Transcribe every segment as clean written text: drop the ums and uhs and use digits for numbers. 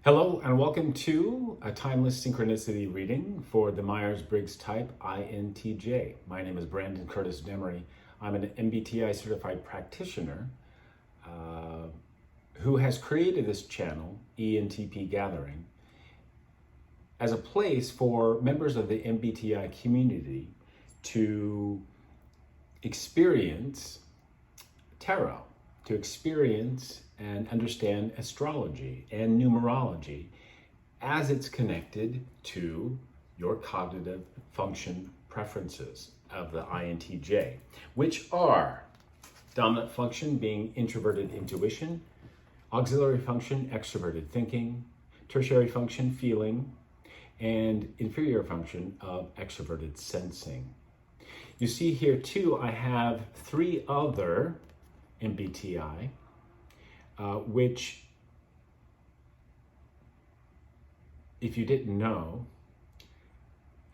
Hello and welcome to a timeless synchronicity reading for the Myers-Briggs type INTJ. My name is Brandon Curtis Demery. I'm an MBTI certified practitioner who has created this channel, Entpgathering, as a place for members of the MBTI community to experience tarot, to experience and understand astrology and numerology as it's connected to your cognitive function preferences of the INTJ, which are dominant function being introverted intuition, auxiliary function extroverted thinking, tertiary function feeling, and inferior function of extroverted sensing. You see here too, I have three other MBTI, which, if you didn't know,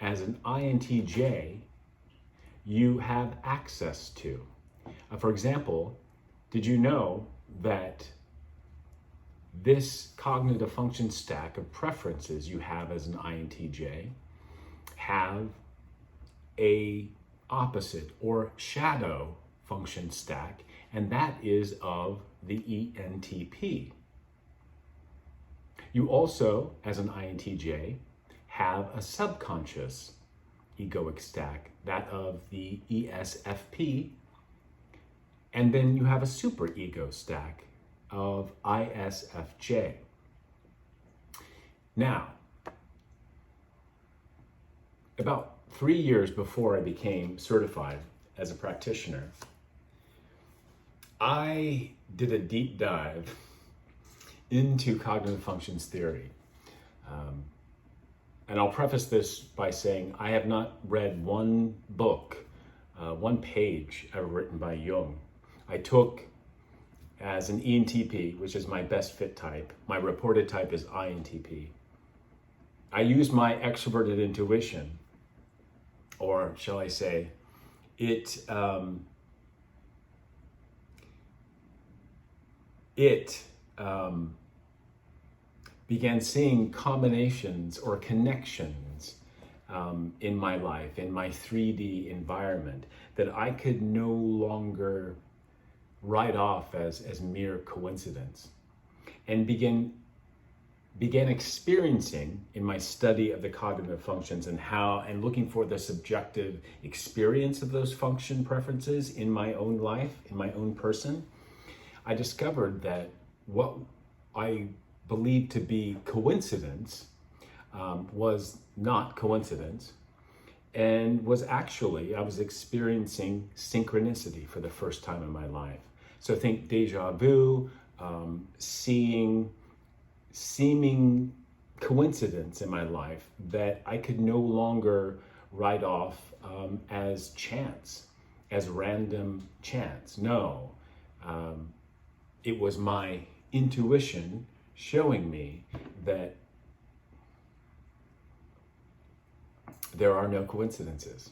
as an INTJ, you have access to. For example, did you know that this cognitive function stack of preferences you have as an INTJ have a opposite or shadow function stack, and that is of the ENTP. You also, as an INTJ, have a subconscious egoic stack, that of the ESFP, and then you have a superego stack of ISFJ. Now, about 3 years before I became certified as a practitioner, I did a deep dive into cognitive functions theory. And I'll preface this by saying I have not read one book, one page ever written by Jung. I took, as an ENTP, which is my best fit type, my reported type is INTP. I used my extroverted intuition, or shall I say, it began seeing combinations or connections in my life, in my 3D environment, that I could no longer write off as mere coincidence, and began experiencing in my study of the cognitive functions and looking for the subjective experience of those function preferences in my own life, in my own person. I discovered that what I believed to be coincidence was not coincidence, and was actually, I was experiencing synchronicity for the first time in my life. So think deja vu, seeing seeming coincidence in my life that I could no longer write off as chance, as random chance. No, it was my intuition showing me that there are no coincidences.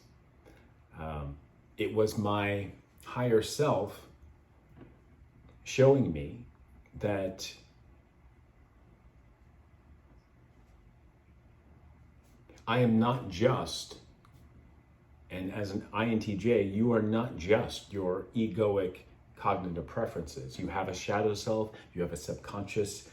It was my higher self showing me that I am not just, and as an INTJ, you are not just your egoic cognitive preferences. You have a shadow self, you have a subconscious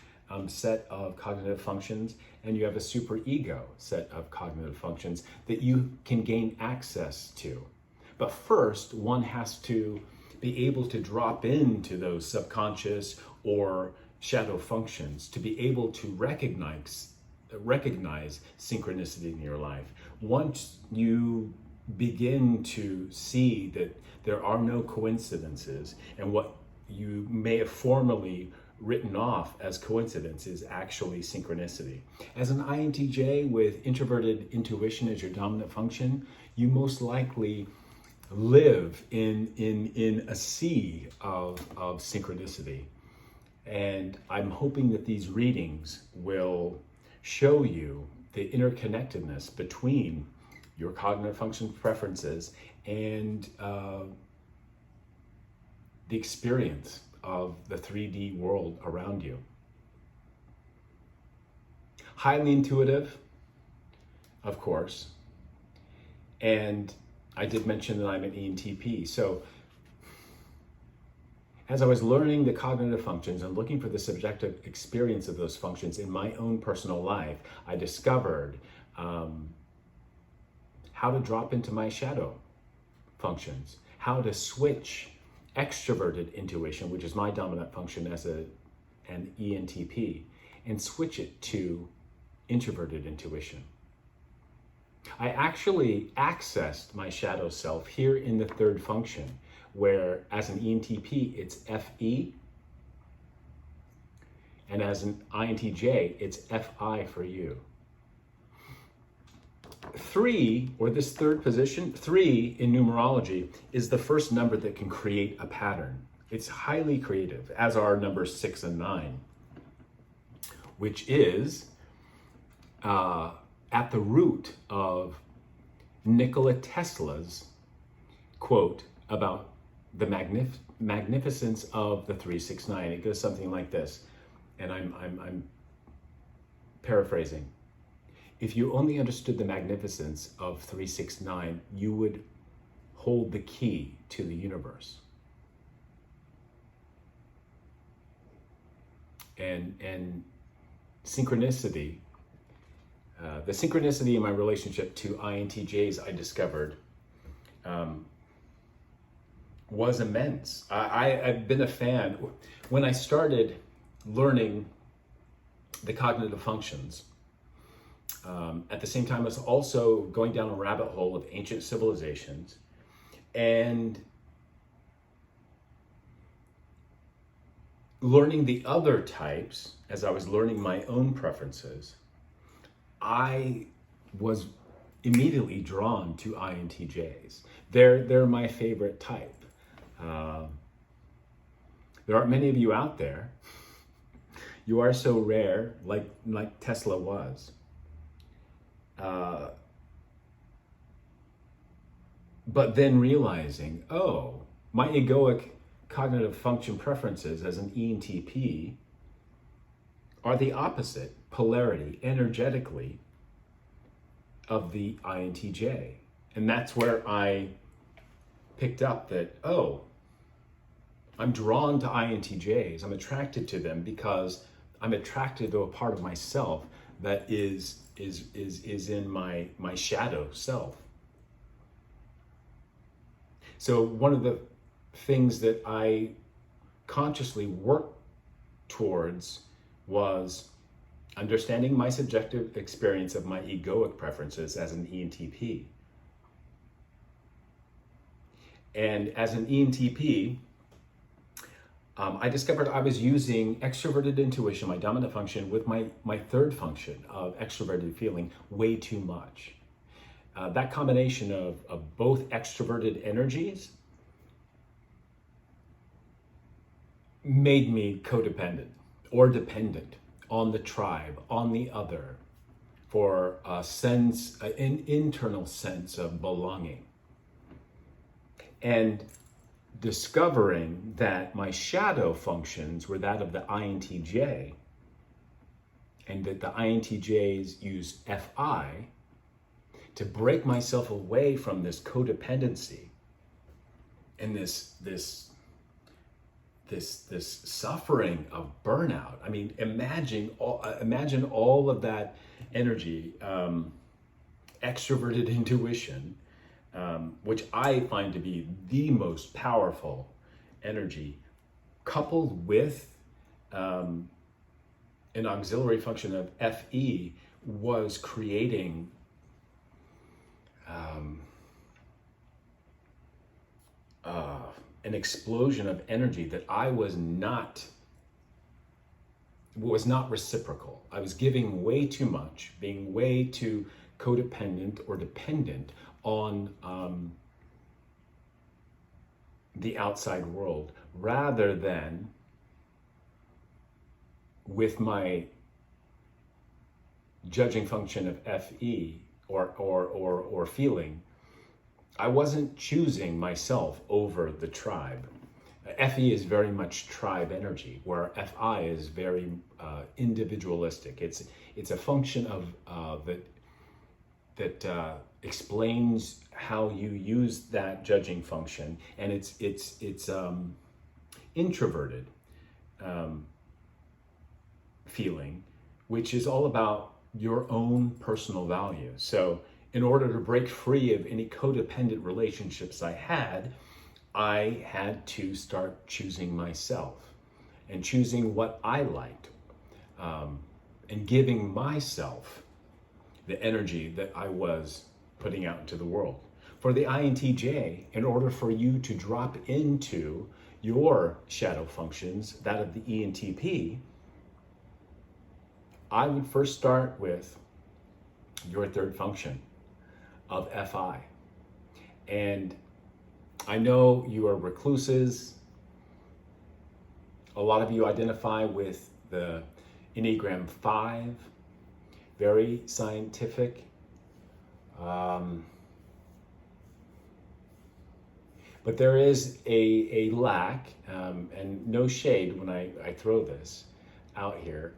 set of cognitive functions, and you have a superego set of cognitive functions that you can gain access to. But first, one has to be able to drop into those subconscious or shadow functions to be able to recognize synchronicity in your life. Once you begin to see that there are no coincidences, and what you may have formerly written off as coincidence is actually synchronicity. As an INTJ with introverted intuition as your dominant function, you most likely live in a sea of synchronicity. And I'm hoping that these readings will show you the interconnectedness between your cognitive function preferences and the experience of the 3D world around you. highly intuitive, of course. And I did mention that I'm an ENTP. So as I was learning the cognitive functions and looking for the subjective experience of those functions in my own personal life, I discovered how to drop into my shadow functions, how to switch extroverted intuition, which is my dominant function as an ENTP, and switch it to introverted intuition. I actually accessed my shadow self here in the third function, where as an ENTP, it's FE, and as an INTJ, it's FI for you. 3, or this third position, 3 in numerology is the first number that can create a pattern. It's highly creative, as are numbers 6 and 9, which is at the root of Nikola Tesla's quote about the magnificence of the 369. It goes something like this, and I'm paraphrasing. If you only understood the magnificence of 369, you would hold the key to the universe. And synchronicity, the synchronicity in my relationship to INTJs I discovered was immense. I've been a fan. When I started learning the cognitive functions, at the same time I was also going down a rabbit hole of ancient civilizations and learning the other types. As I was learning my own preferences, I was immediately drawn to INTJs. They're my favorite type. There aren't many of you out there. You are so rare, like Tesla was. But then realizing, oh, my egoic cognitive function preferences as an ENTP are the opposite polarity energetically of the INTJ. And that's where I picked up that, oh, I'm drawn to INTJs. I'm attracted to them because I'm attracted to a part of myself that is in my shadow self. So one of the things that I consciously worked towards was understanding my subjective experience of my egoic preferences as an ENTP. And as an ENTP, I discovered I was using extroverted intuition, my dominant function, with my third function of extroverted feeling way too much. That combination of both extroverted energies made me codependent or dependent on the tribe, on the other, for a sense, an internal sense of belonging. And discovering that my shadow functions were that of the INTJ, and that the INTJs use FI, to break myself away from this codependency and this suffering of burnout. I mean, imagine all of that energy, extroverted intuition, which I find to be the most powerful energy, coupled with an auxiliary function of FE, was creating an explosion of energy that I was not reciprocal. I was giving way too much, being way too codependent or dependent on the outside world, rather than with my judging function of FE or feeling. I wasn't choosing myself over the tribe. FE is very much tribe energy, where FI is very individualistic. It's a function of that explains how you use that judging function, and it's introverted feeling, which is all about your own personal value. So in order to break free of any codependent relationships I had to start choosing myself and choosing what I liked, and giving myself the energy that I was putting out into the world. For the INTJ, in order for you to drop into your shadow functions, that of the ENTP, I would first start with your third function of FI. And I know you are recluses. A lot of you identify with the Enneagram 5, very scientific. But there is a lack, and no shade when I throw this out here.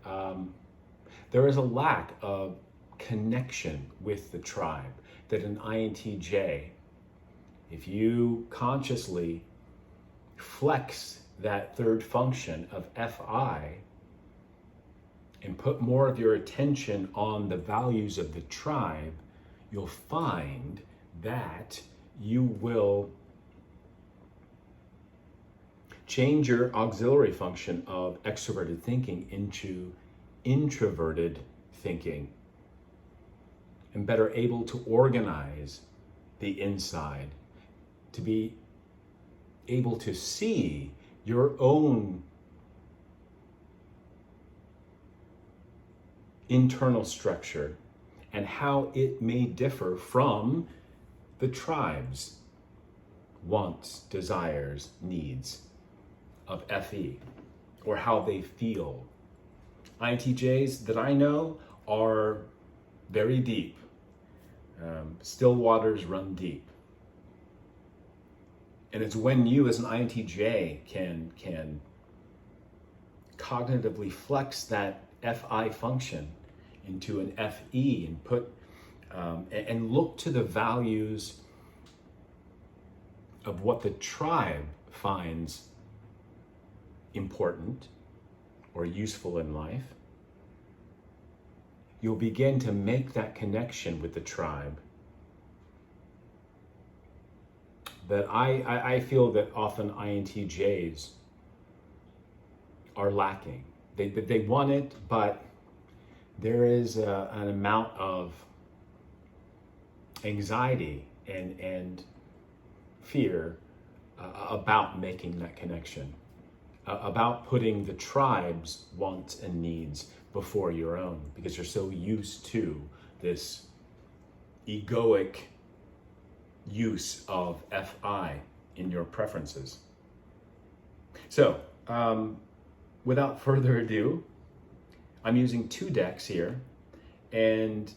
There is a lack of connection with the tribe that an INTJ, if you consciously flex that third function of FI and put more of your attention on the values of the tribe, you'll find that you will change your auxiliary function of extroverted thinking into introverted thinking, and better able to organize the inside, to be able to see your own internal structure and how it may differ from the tribe's wants, desires, needs of FE, or how they feel. INTJs that I know are very deep. Still waters run deep. And it's when you as an INTJ can cognitively flex that FI function into an FE and put and look to the values of what the tribe finds important or useful in life, you'll begin to make that connection with the tribe that I feel that often INTJs are lacking. They want it, but there is an amount of anxiety and fear about making that connection, about putting the tribe's wants and needs before your own, because you're so used to this egoic use of FI in your preferences. So, without further ado, I'm using 2 decks here, and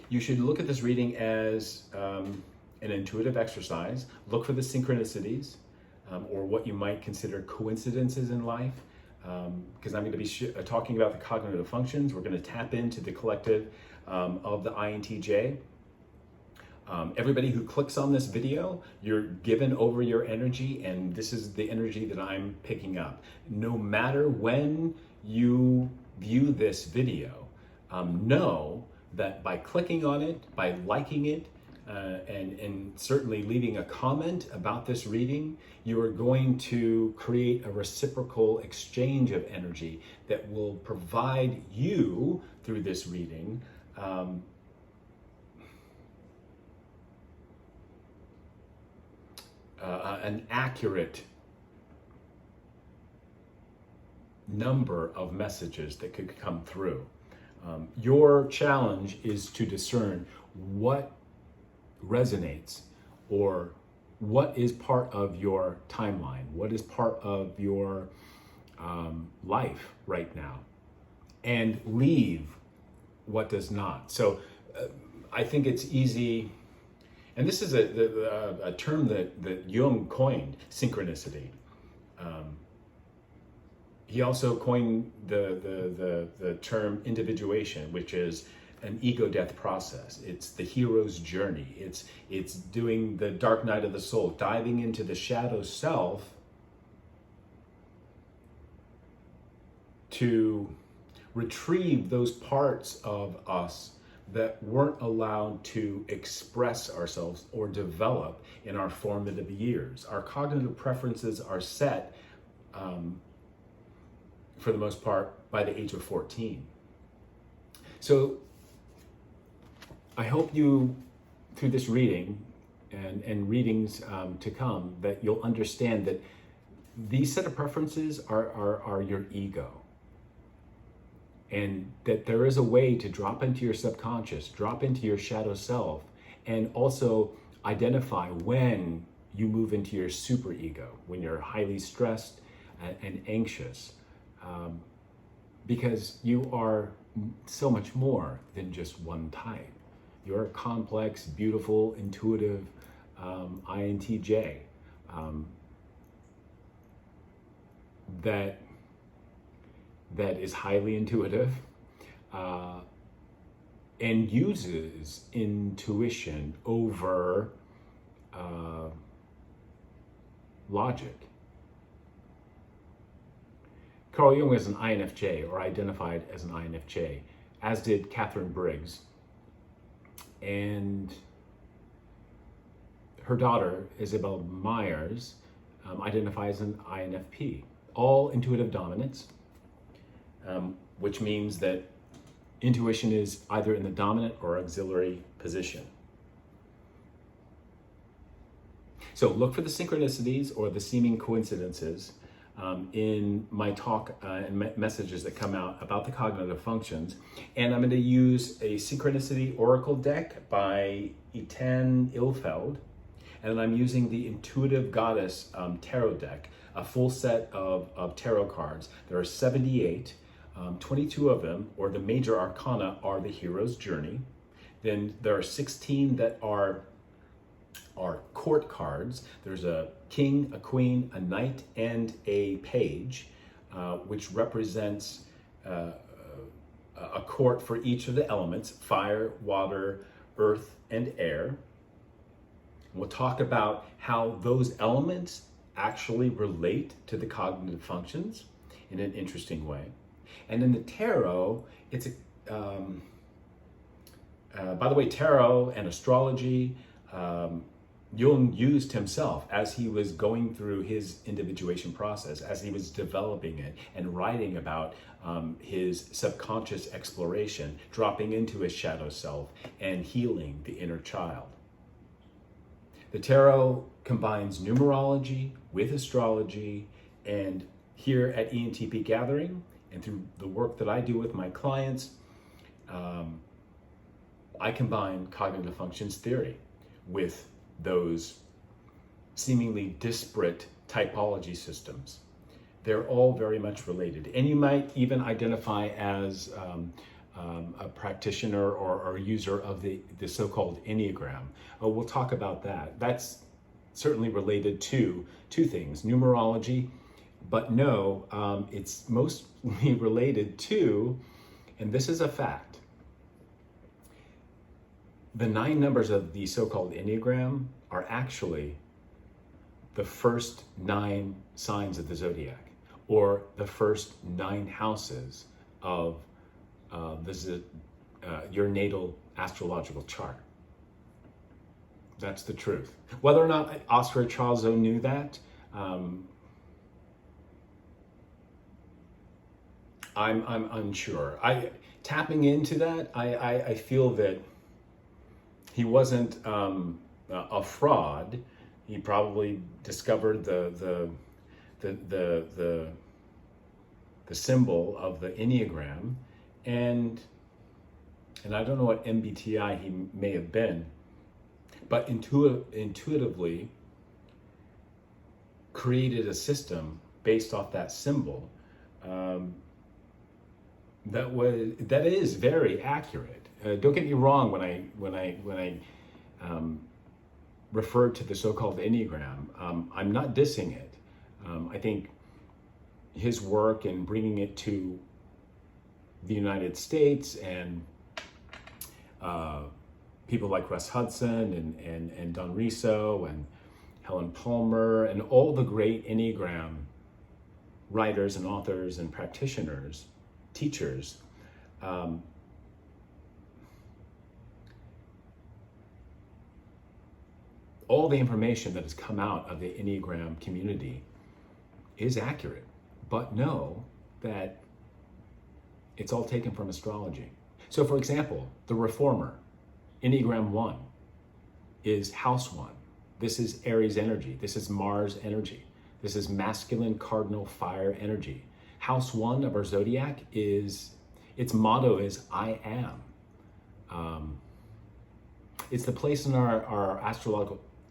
you should look at this reading as an intuitive exercise. Look for the synchronicities, or what you might consider coincidences in life, because I'm going to be talking about the cognitive functions. We're going to tap into the collective of the INTJ. Everybody who clicks on this video, you're given over your energy, and this is the energy that I'm picking up. No matter when you view this video, know that by clicking on it, by liking it, and certainly leaving a comment about this reading, you are going to create a reciprocal exchange of energy that will provide you, through this reading, an accurate number of messages that could come through. Your challenge is to discern what resonates, or what is part of your timeline, what is part of your life right now, and leave what does not. So I think it's easy And this is a term that Jung coined, synchronicity. He also coined the term individuation, which is an ego death process. It's the hero's journey. It's doing the dark night of the soul, diving into the shadow self to retrieve those parts of us that weren't allowed to express ourselves or develop in our formative years. Our cognitive preferences are set, for the most part, by the age of 14. So I hope you, through this reading and readings to come, that you'll understand that these set of preferences are your ego. And that there is a way to drop into your subconscious, drop into your shadow self, and also identify when you move into your superego, when you're highly stressed and anxious, because you are so much more than just one type. You're a complex, beautiful, intuitive INTJ that is highly intuitive and uses intuition over logic. Carl Jung is an INFJ, or identified as an INFJ, as did Catherine Briggs. And her daughter, Isabel Myers, identifies as an INFP. All intuitive dominance, which means that intuition is either in the dominant or auxiliary position. So look for the synchronicities or the seeming coincidences in my talk and messages that come out about the cognitive functions. And I'm going to use a synchronicity oracle deck by Etan Ilfeld. And I'm using the Intuitive Goddess tarot deck, a full set of tarot cards. There are 78. 22 of them, or the major arcana, are the hero's journey. Then there are 16 that are court cards. There's a king, a queen, a knight, and a page, which represents a court for each of the elements: fire, water, earth, and air. We'll talk about how those elements actually relate to the cognitive functions in an interesting way. And in the tarot, it's by the way, tarot and astrology, Jung used himself as he was going through his individuation process, as he was developing it and writing about his subconscious exploration, dropping into his shadow self and healing the inner child. The tarot combines numerology with astrology, and here at Entpgathering, and through the work that I do with my clients, I combine cognitive functions theory with those seemingly disparate typology systems. They're all very much related. And you might even identify as a practitioner or user of the so-called Enneagram. We'll talk about that. That's certainly related to two things: numerology, but no, it's mostly related to, and this is a fact, the 9 numbers of the so-called Enneagram are actually the first 9 signs of the zodiac, or the first 9 houses of your natal astrological chart. That's the truth. Whether or not Oscar Charles knew that, I'm unsure. Tapping into that, I feel that he wasn't a fraud. He probably discovered the symbol of the Enneagram, and I don't know what MBTI he may have been, but intuitively created a system based off that symbol that is very accurate. Don't get me wrong when I referred to the so-called Enneagram. I'm not dissing it. I think his work in bringing it to the United States and people like Russ Hudson and Don Riso and Helen Palmer and all the great Enneagram writers and authors and practitioners, teachers, all the information that has come out of the Enneagram community is accurate, but know that it's all taken from astrology. So for example, the Reformer, Enneagram 1, is house 1. This is Aries energy. This is Mars energy. This is masculine cardinal fire energy. House 1 of our zodiac its motto is I am. It's the place in our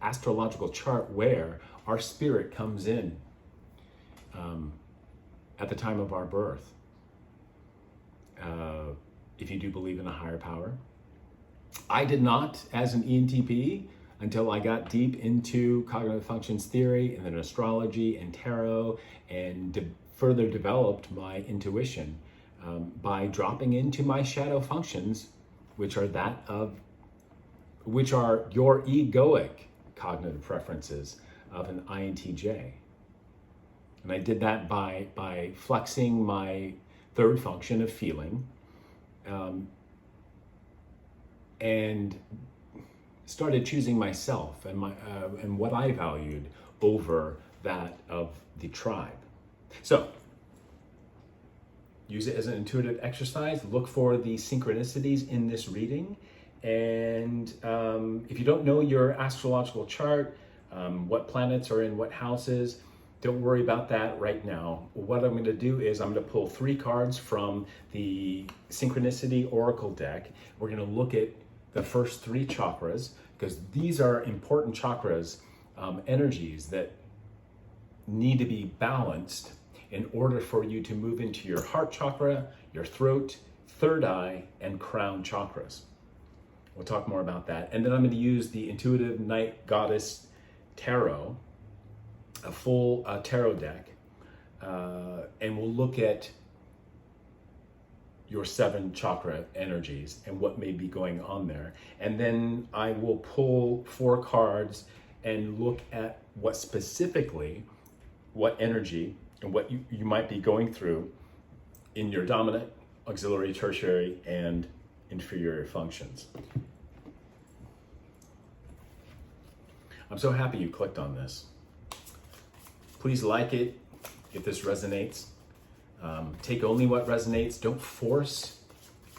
astrological chart where our spirit comes in at the time of our birth. If you do believe in a higher power. I did not as an ENTP until I got deep into cognitive functions theory and then astrology and tarot and further developed my intuition by dropping into my shadow functions, which are your egoic cognitive preferences of an INTJ. And I did that by flexing my third function of feeling, and started choosing myself and what I valued over that of the tribe. So use it as an intuitive exercise. Look for the synchronicities in this reading. And if you don't know your astrological chart, what planets are in what houses, don't worry about that right now. What I'm going to do is I'm going to pull 3 cards from the Synchronicity Oracle deck. We're going to look at the first 3 chakras, because these are important chakras, energies that need to be balanced in order for you to move into your heart chakra, your throat, third eye, and crown chakras. We'll talk more about that. And then I'm going to use the Intuitive Night Goddess Tarot, a full tarot deck, and we'll look at your 7 chakra energies and what may be going on there. And then I will pull 4 cards and look at what energy and what you might be going through in your dominant, auxiliary, tertiary, and inferior functions. I'm so happy you clicked on this. Please like it if this resonates. Take only what resonates. Don't force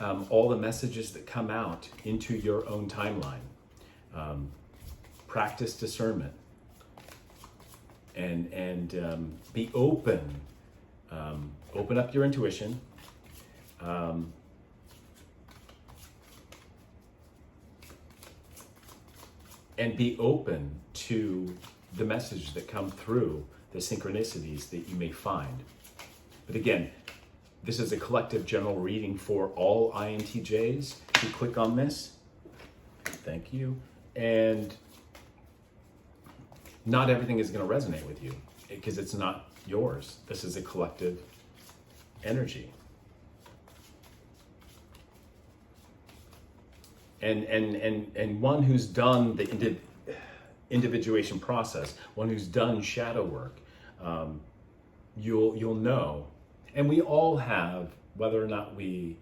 all the messages that come out into your own timeline. Practice discernment and be open. Open up your intuition. And be open to the messages that come through, the synchronicities that you may find. But again, this is a collective general reading for all INTJs. You click on this. Thank you. And not everything is going to resonate with you because it's not yours. This is a collective energy. And one who's done the individuation process, one who's done shadow work, you'll know. And we all have, whether or not we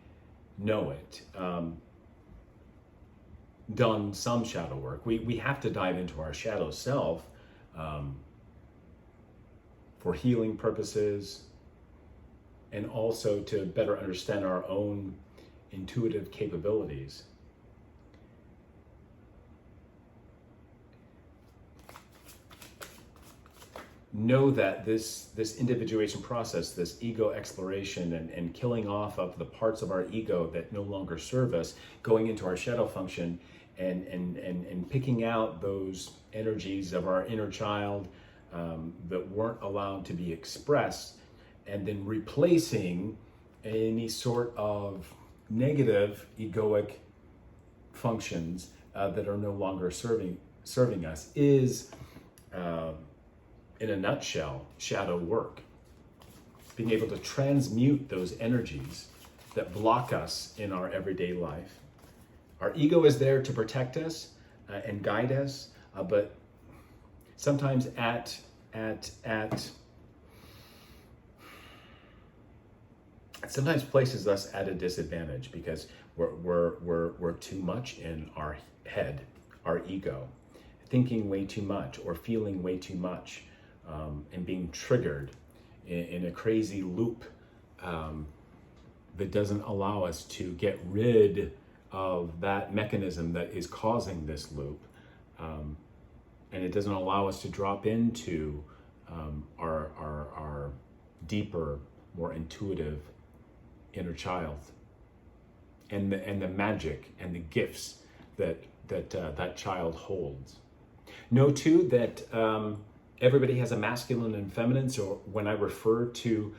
know it, done some shadow work. We have to dive into our shadow self for healing purposes and also to better understand our own intuitive capabilities. Know that this individuation process, this ego exploration and killing off of the parts of our ego that no longer serve us, going into our shadow function and picking out those energies of our inner child that weren't allowed to be expressed, and then replacing any sort of negative egoic functions that are no longer serving serving us is, in a nutshell, shadow work. Being able to transmute those energies that block us in our everyday life. Our ego is there to protect us and guide us, but sometimes sometimes places us at a disadvantage because we're too much in our head, our ego, thinking way too much or feeling way too much, and being triggered in a crazy loop that doesn't allow us to get rid of that mechanism that is causing this loop. And it doesn't allow us to drop into our deeper, more intuitive inner child and the magic and the gifts that child holds. Know too that everybody has a masculine and feminine. So when I refer to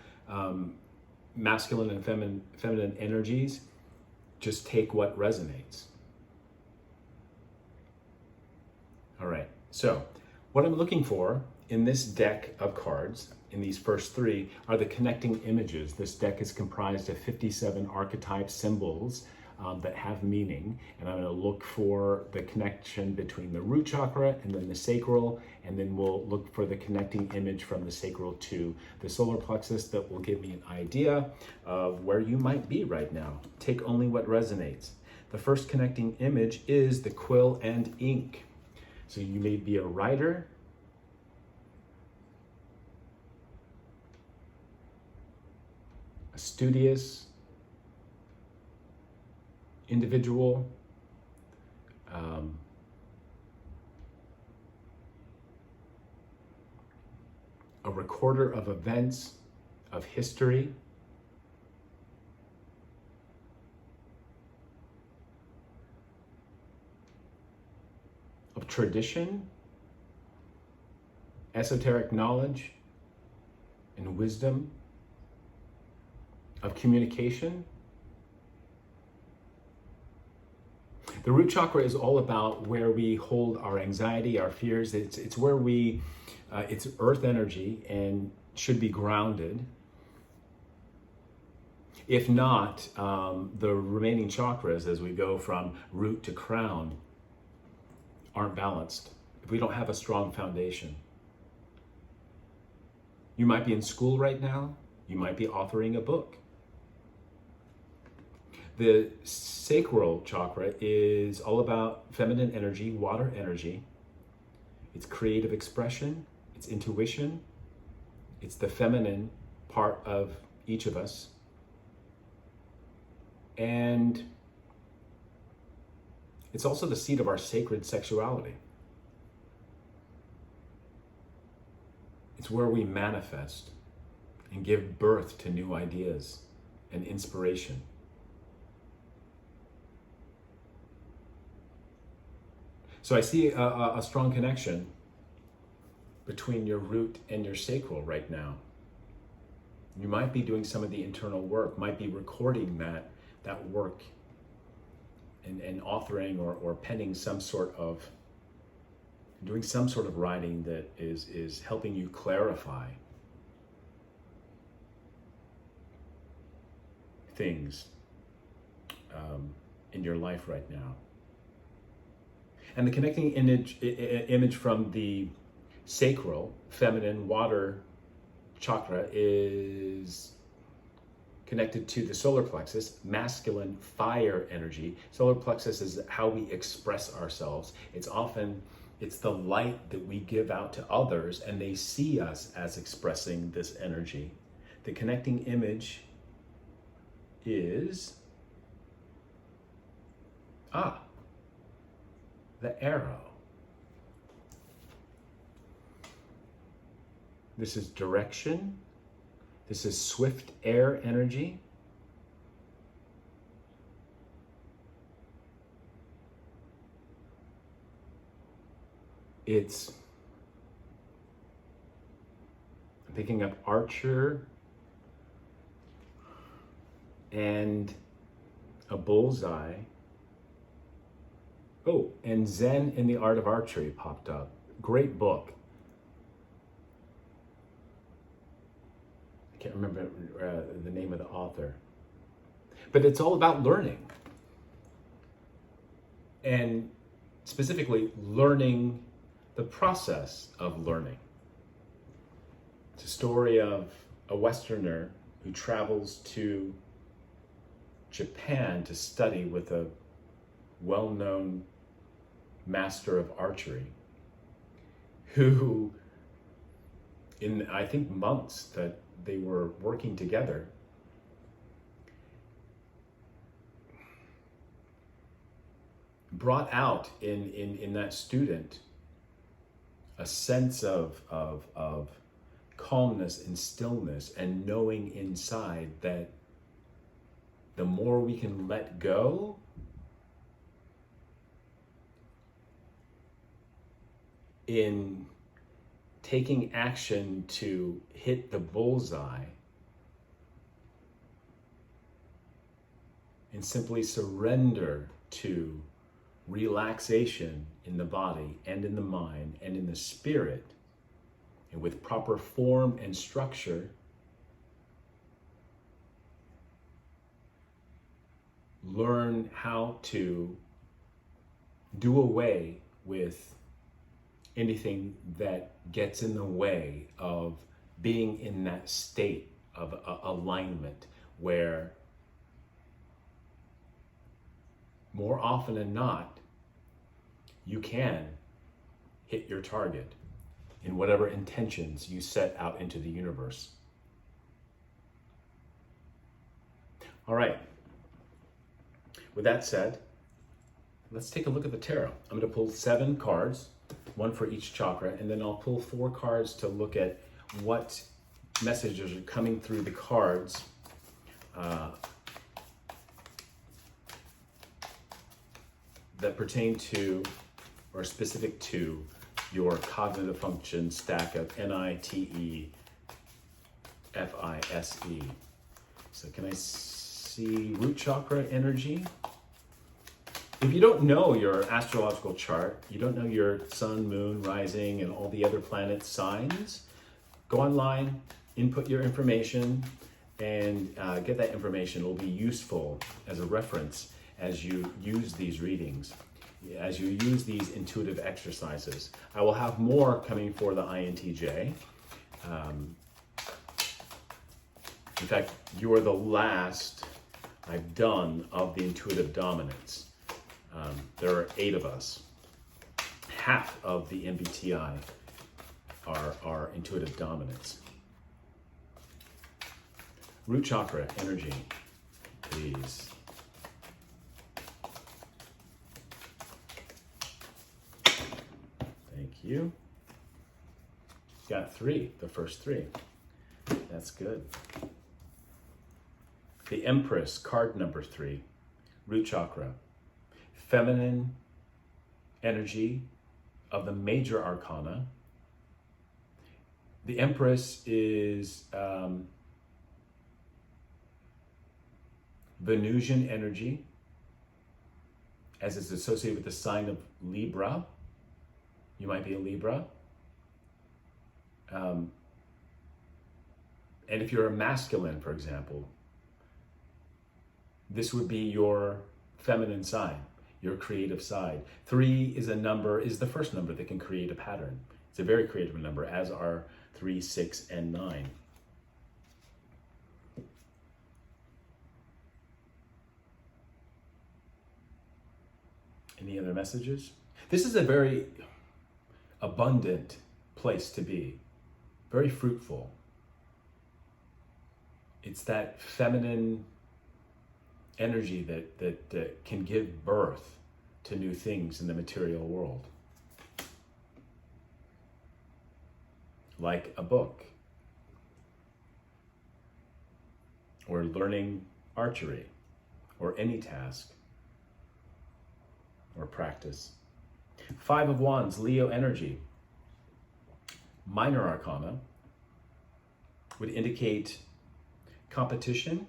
masculine and feminine energies, just take what resonates. All right, so what I'm looking for in this deck of cards, in these first three, are the connecting images. This deck is comprised of 57 archetype symbols that have meaning, and I'm going to look for the connection between the root chakra and then the sacral, and then we'll look for the connecting image from the sacral to the solar plexus that will give me an idea of where you might be right now. Take only what resonates. The first connecting image is the quill and ink. So you may be a writer, a studious individual, a recorder of events, of history, of tradition, esoteric knowledge and wisdom, of communication. The root chakra is all about where we hold our anxiety, our fears. It's where it's earth energy and should be grounded. If not, the remaining chakras, as we go from root to crown, aren't balanced if we don't have a strong foundation. You might be in school right now. You might be authoring a book. The sacral chakra is all about feminine energy, water energy. It's creative expression, it's intuition, it's the feminine part of each of us. And it's also the seat of our sacred sexuality. It's where we manifest and give birth to new ideas and inspiration. So I see a strong connection between your root and your sacral right now. You might be doing some of the internal work, might be recording that work and authoring or penning doing some sort of writing that is helping you clarify things in your life right now. And the connecting image from the sacral, feminine water chakra is connected to the solar plexus, masculine fire energy. Solar plexus is how we express ourselves. It's the light that we give out to others, and they see us as expressing this energy. The connecting image is the arrow. This is direction. This is swift air energy. I'm picking up archer and a bullseye Oh, and Zen in the Art of Archery popped up. Great book. I can't remember the name of the author. But it's all about learning. And specifically, learning the process of learning. It's a story of a Westerner who travels to Japan to study with a well-known master of archery who, in I think months that they were working together, brought out in that student a sense of calmness and stillness, and knowing inside that the more we can let go, in taking action to hit the bullseye, and simply surrender to relaxation in the body and in the mind and in the spirit, and with proper form and structure, learn how to do away with anything that gets in the way of being in that state of alignment, where more often than not, you can hit your target in whatever intentions you set out into the universe. All right. With that said, let's take a look at the tarot. I'm going to pull 7 cards, one for each chakra, and then I'll pull 4 cards to look at what messages are coming through the cards that pertain to or specific to your cognitive function stack of NITE, FISE. So can I see root chakra energy? If you don't know your astrological chart, you don't know your sun, moon, rising, and all the other planet signs, go online, input your information, and get that information. It will be useful as a reference as you use these readings, as you use these intuitive exercises. I will have more coming for the INTJ. In fact, you are the last I've done of the intuitive dominance. There are 8 of us. Half of the MBTI are intuitive dominance. Root chakra energy, please. Thank you. Got 3, the first 3. That's good. The Empress, card number 3, root chakra. Feminine energy of the major arcana. The Empress is Venusian energy, as is associated with the sign of Libra. You might be a Libra. And if you're a masculine, for example, this would be your feminine side, your creative side. 3 is the first number that can create a pattern. It's a very creative number, as are 3, 6, and 9. Any other messages? This is a very abundant place to be, very fruitful. It's that feminine energy that can give birth to new things in the material world. Like a book, or learning archery, or any task, or practice. 5 of Wands, Leo energy. Minor arcana would indicate competition,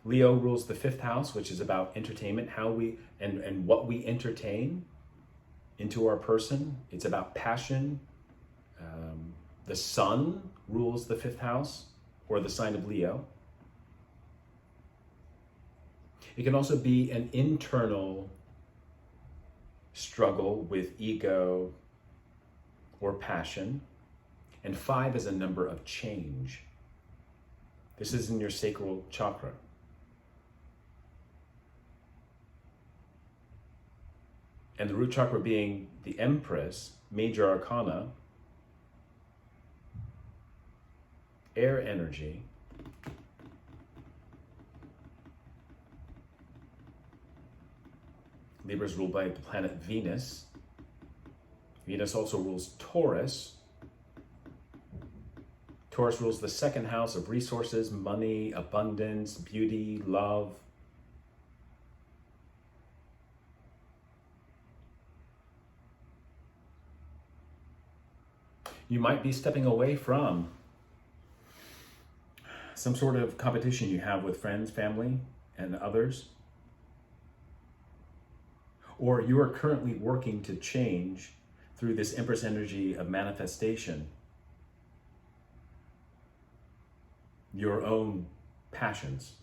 Leo rules the 5th house, which is about entertainment, how we and what we entertain into our person. It's about passion. The sun rules the 5th house, or the sign of Leo. It can also be an internal struggle with ego or passion. And 5 is a number of change. This is in your sacral chakra. And the root chakra being the Empress, major arcana, air energy. Libra is ruled by the planet Venus. Venus also rules Taurus. Taurus rules the 2nd house of resources, money, abundance, beauty, love. You might be stepping away from some sort of competition you have with friends, family, and others. Or you are currently working to change through this Empress energy of manifestation your own passions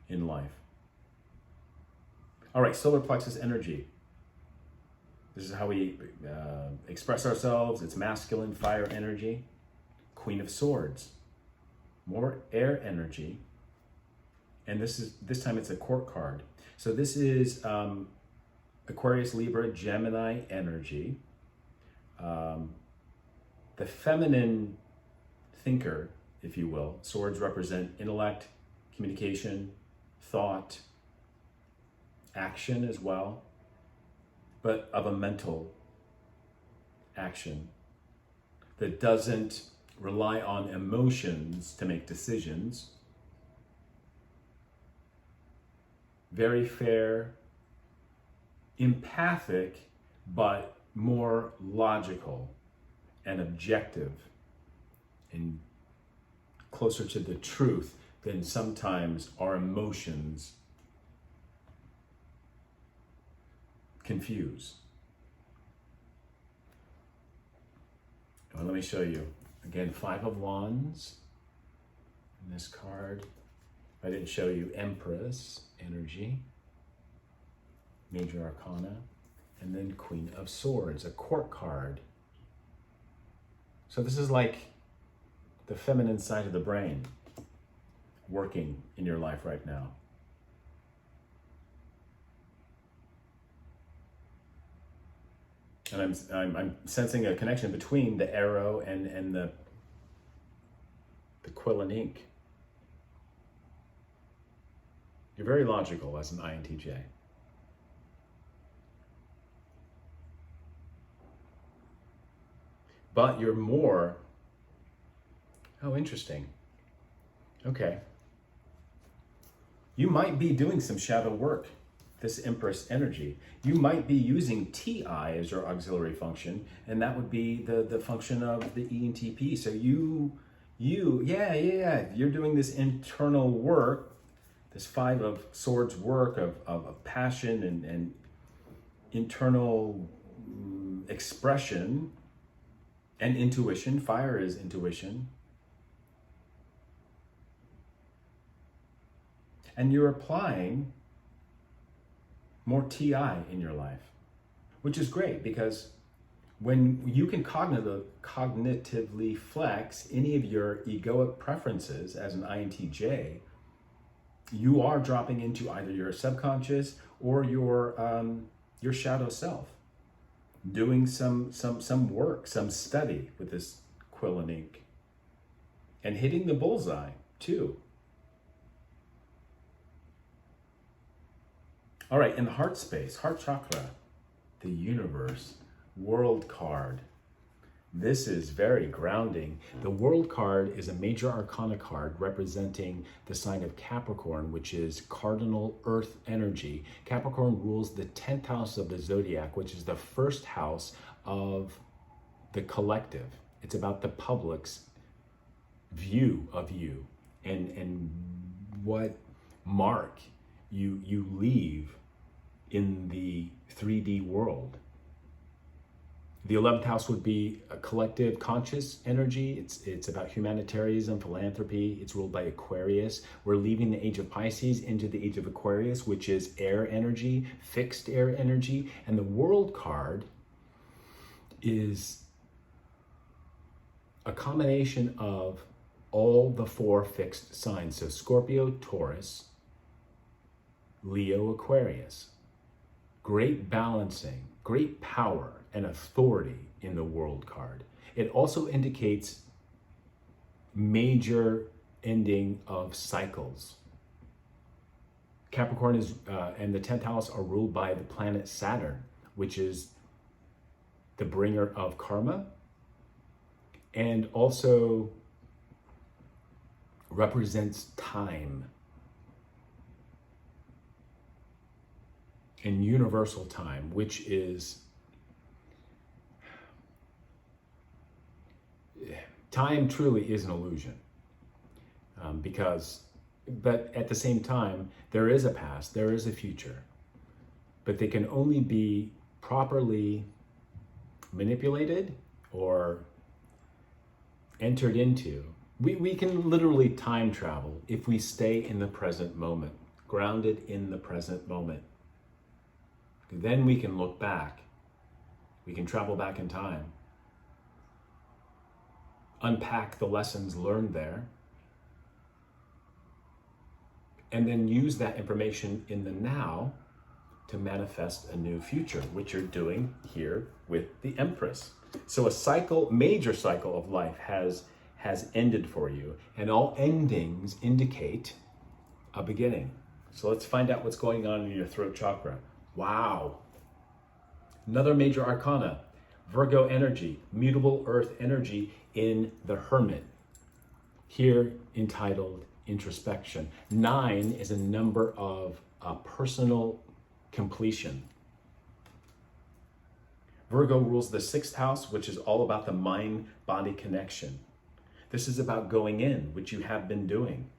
in life. All right, solar plexus energy. This is how we express ourselves. It's masculine, fire energy. Queen of Swords, more air energy. And this time it's a court card. So this is Aquarius, Libra, Gemini energy. The feminine thinker, if you will. Swords represent intellect, communication, thought, action as well, but of a mental action that doesn't rely on emotions to make decisions. Very fair, empathic, but more logical and objective and closer to the truth than sometimes our emotions confuse. Well, let me show you. Again, 5 of Wands in this card. I didn't show you Empress energy, major arcana, and then Queen of Swords, a court card. So this is like the feminine side of the brain working in your life right now. And I'm sensing a connection between the arrow and the quill and ink. You're very logical as an INTJ. But you're more, oh, interesting. Okay. You might be doing some shadow work, this Empress energy. You might be using TI as your auxiliary function, and that would be the function of the ENTP. So you're doing this internal work, this 5 of Swords work of passion and internal expression and intuition. Fire is intuition. And you're applying more TI in your life, which is great because when you can cognitively flex any of your egoic preferences as an INTJ, you are dropping into either your subconscious or your shadow self, doing some work, some study with this quill and ink, and hitting the bullseye too. All right, in the heart space, heart chakra, the universe, world card. This is very grounding. The world card is a major arcana card representing the sign of Capricorn, which is cardinal earth energy. Capricorn rules the 10th house of the zodiac, which is the first house of the collective. It's about the public's view of you and what mark you leave in the 3D world. The 11th house would be a collective conscious energy. It's about humanitarianism, philanthropy. It's ruled by Aquarius. We're leaving the age of Pisces into the age of Aquarius, which is air energy, fixed air energy. And the world card is a combination of all the 4 fixed signs. So Scorpio, Taurus, Leo, Aquarius. Great balancing, great power and authority in the world card. It also indicates major ending of cycles. Capricorn is and the 10th house are ruled by the planet Saturn, which is the bringer of karma, and also represents time and universal time, which is time truly is an illusion, but at the same time, there is a past, there is a future, but they can only be properly manipulated or entered into. We can literally time travel if we stay in the present moment, grounded in the present moment. Then we can look back. We can travel back in time, unpack the lessons learned there, and then use that information in the now to manifest a new future, which you're doing here with the Empress. So a cycle, major cycle of life has ended for you, and all endings indicate a beginning. So let's find out what's going on in your throat chakra. Wow. Another major arcana, Virgo energy, mutable earth energy in the Hermit, here entitled introspection. 9 is a number of personal completion. Virgo rules the 6th house, which is all about the mind-body connection. This is about going in, which you have been doing.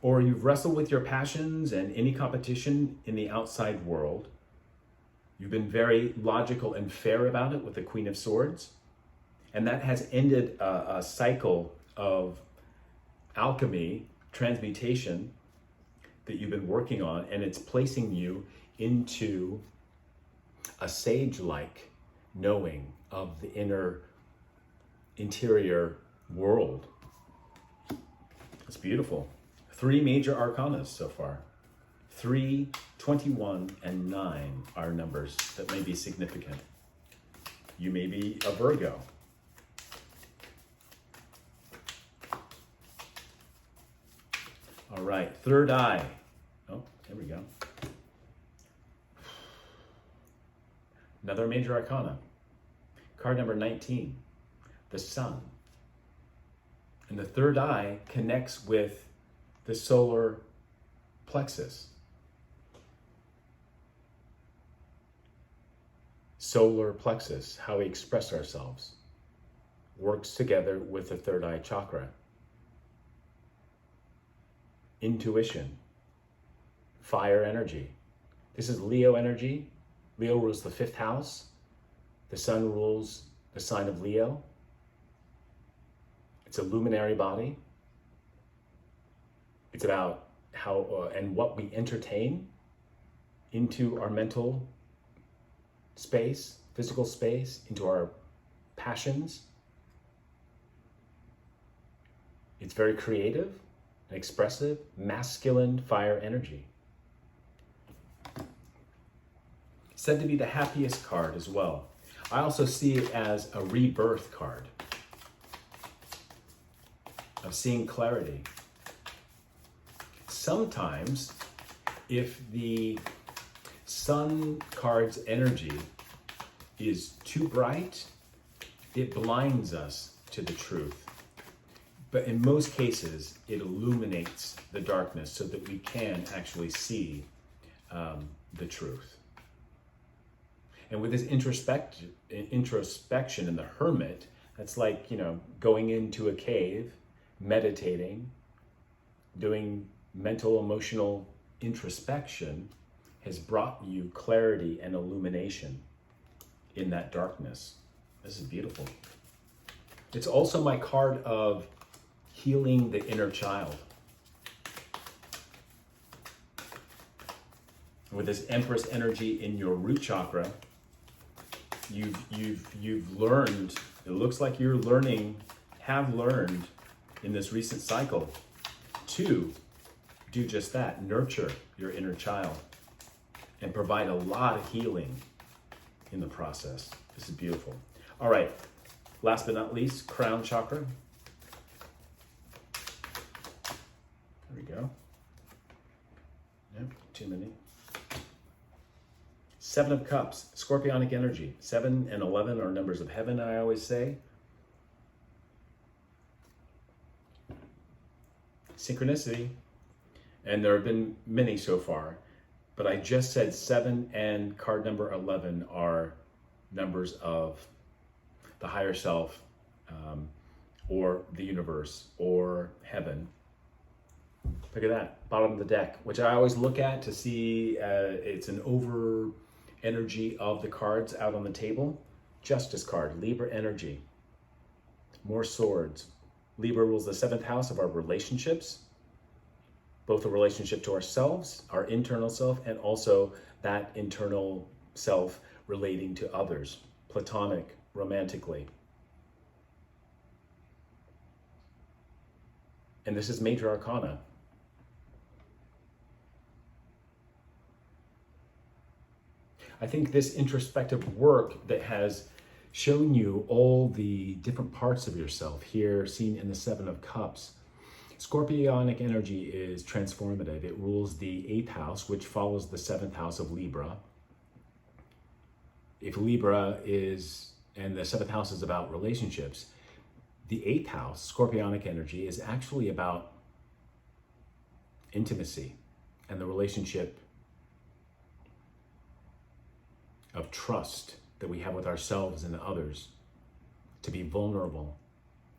Or you've wrestled with your passions and any competition in the outside world. You've been very logical and fair about it with the Queen of Swords. And that has ended a cycle of alchemy, transmutation that you've been working on, and it's placing you into a sage-like knowing of the interior world. It's beautiful. 3 major arcanas so far. 3, 21, and 9 are numbers that may be significant. You may be a Virgo. All right, third eye. Oh, there we go. Another major arcana. Card number 19, the Sun. And the third eye connects with the solar plexus. Solar plexus, how we express ourselves, works together with the third eye chakra. Intuition, fire energy. This is Leo energy. Leo rules the 5th house. The Sun rules the sign of Leo. It's a luminary body. It's about how and what we entertain into our mental space, physical space, into our passions. It's very creative and expressive, masculine fire energy. Said to be the happiest card as well. I also see it as a rebirth card of seeing clarity. Sometimes, if the Sun card's energy is too bright, it blinds us to the truth. But in most cases, it illuminates the darkness so that we can actually see the truth. And with this introspection in the Hermit, that's like, going into a cave, meditating, doing mental, emotional introspection has brought you clarity and illumination in that darkness. This is beautiful. It's also my card of healing the inner child. With this Empress energy in your root chakra, you've learned, it looks like you're learning, have learned in this recent cycle to do just that, nurture your inner child and provide a lot of healing in the process. This is beautiful. All right, last but not least, crown chakra. There we go. Yep, too many. 7 of Cups, Scorpionic energy. 7 and 11 are numbers of heaven, I always say. Synchronicity. And there have been many so far, but I just said 7 and card number 11 are numbers of the higher self, or the universe, or heaven. Look at that, bottom of the deck, which I always look at to see, it's an over energy of the cards out on the table. Justice card, Libra energy, more swords. Libra rules the 7th house of our relationships, both the relationship to ourselves, our internal self, and also that internal self relating to others, platonic, romantically. And this is major arcana. I think this introspective work that has shown you all the different parts of yourself, here seen in the 7 of Cups. Scorpionic energy is transformative. It rules the 8th house, which follows the 7th house of Libra. If Libra is, and the 7th house is about relationships, the 8th house, Scorpionic energy, is actually about intimacy and the relationship of trust that we have with ourselves and others, to be vulnerable.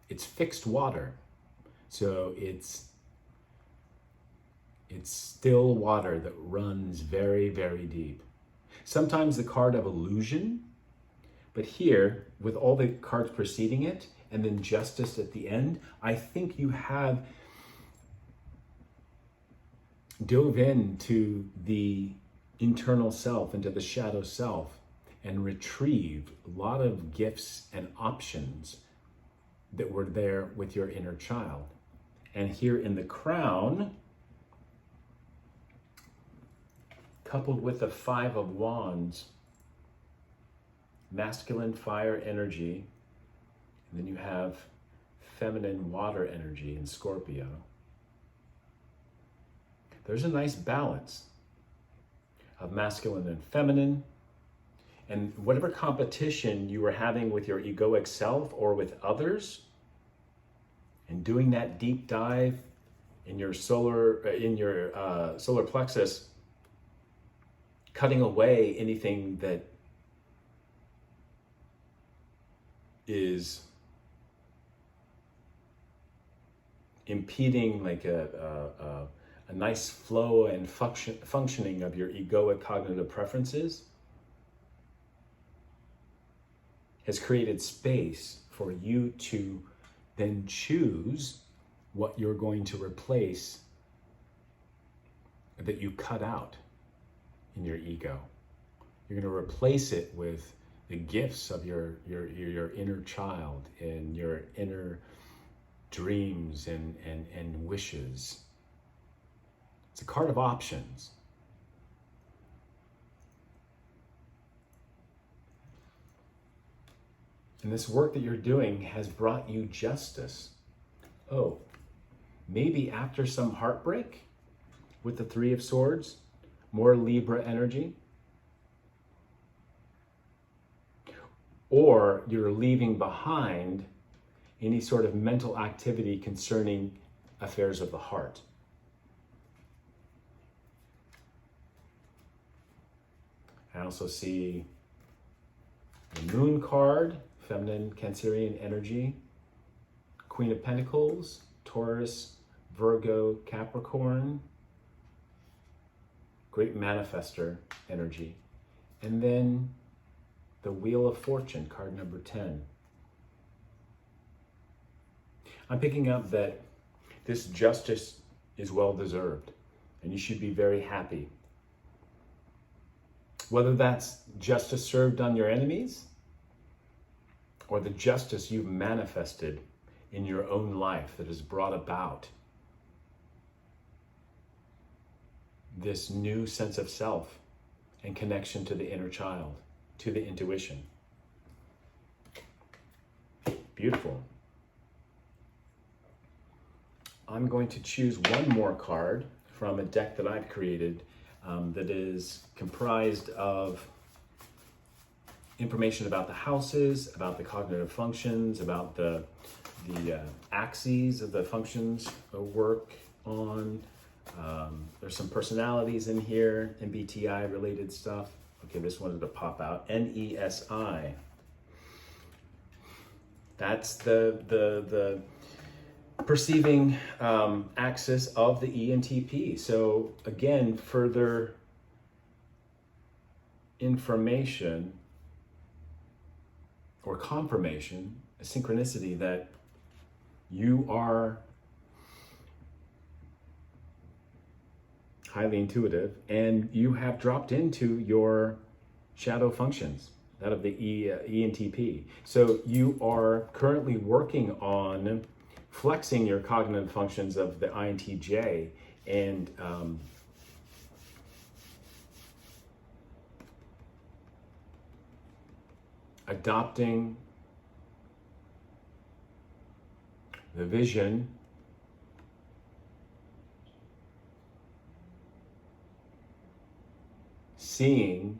It's fixed water, so it's still water that runs very, very deep. Sometimes the card of illusion, but here, with all the cards preceding it, and then justice at the end, I think you have dove into the internal self, into the shadow self, and retrieved a lot of gifts and options that were there with your inner child. And here in the crown, coupled with the 5 of Wands, masculine fire energy, and then you have feminine water energy in Scorpio. There's a nice balance of masculine and feminine, and whatever competition you were having with your egoic self or with others, and doing that deep dive in your solar plexus, cutting away anything that is impeding like a nice flow and functioning of your egoic cognitive preferences, has created space for you to then choose what you're going to replace that you cut out in your ego. You're going to replace it with the gifts of your inner child and your inner dreams and wishes. It's a card of options. And this work that you're doing has brought you justice. Oh, maybe after some heartbreak with the 3 of Swords, more Libra energy. Or you're leaving behind any sort of mental activity concerning affairs of the heart. I also see the Moon card, feminine Cancerian energy, Queen of Pentacles, Taurus, Virgo, Capricorn, great manifester energy. And then the Wheel of Fortune, card number 10. I'm picking up that this justice is well deserved, and you should be very happy. Whether that's justice served on your enemies, or the justice you've manifested in your own life that has brought about this new sense of self and connection to the inner child, to the intuition. Beautiful. I'm going to choose one more card from a deck that I've created that is comprised of information about the houses, about the cognitive functions, about the axes of the functions work on. There's some personalities in here, MBTI related stuff. Okay, this wanted to pop out. NESI. That's the perceiving axis of the ENTP. So again, further information or confirmation, a synchronicity that you are highly intuitive and you have dropped into your shadow functions, that of the ENTP. So you are currently working on flexing your cognitive functions of the INTJ and adopting the vision seeing.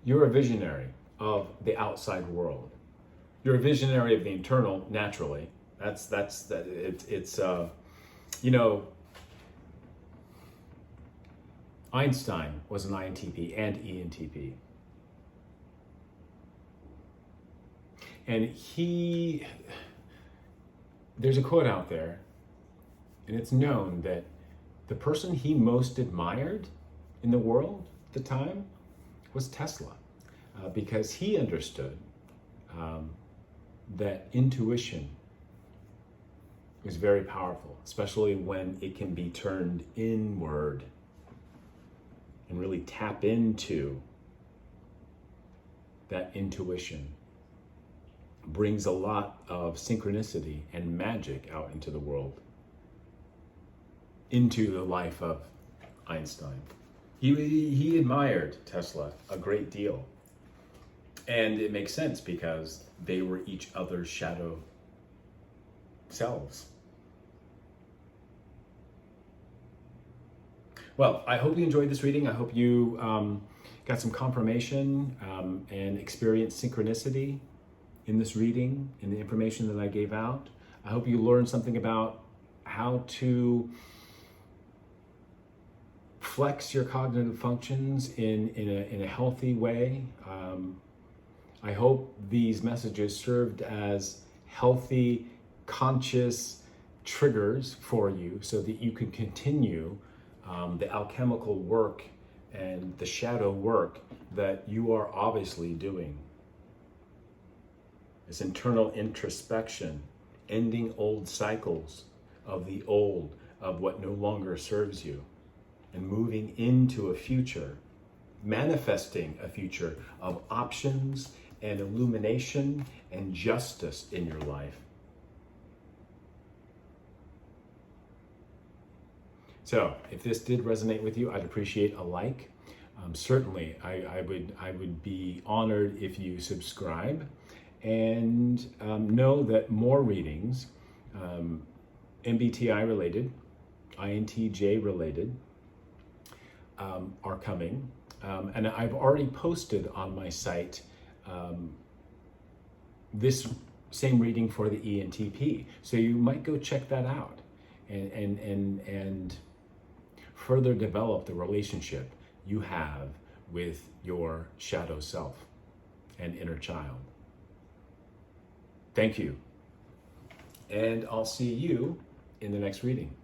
You're a visionary of the outside world. You're a visionary of the internal, naturally. It's Einstein was an INTP and ENTP. And there's a quote out there, and it's known that the person he most admired in the world at the time was Tesla, because he understood that intuition is very powerful, especially when it can be turned inward and really tap into that intuition. Brings a lot of synchronicity and magic out into the world, into the life of Einstein. He admired Tesla a great deal. And it makes sense because they were each other's shadow selves. Well, I hope you enjoyed this reading. I hope you got some confirmation and experienced synchronicity in this reading, in the information that I gave out. I hope you learned something about how to flex your cognitive functions in a healthy way. I hope these messages served as healthy, conscious triggers for you so that you can continue the alchemical work and the shadow work that you are obviously doing. This internal introspection, ending old cycles of the old, of what no longer serves you, and moving into a future, manifesting a future of options and illumination and justice in your life. So if this did resonate with you, I'd appreciate a like. Certainly, I would be honored if you subscribe. And know that more readings, MBTI related, INTJ related, are coming. And I've already posted on my site this same reading for the ENTP. So you might go check that out and further develop the relationship you have with your shadow self and inner child. Thank you. And I'll see you in the next reading.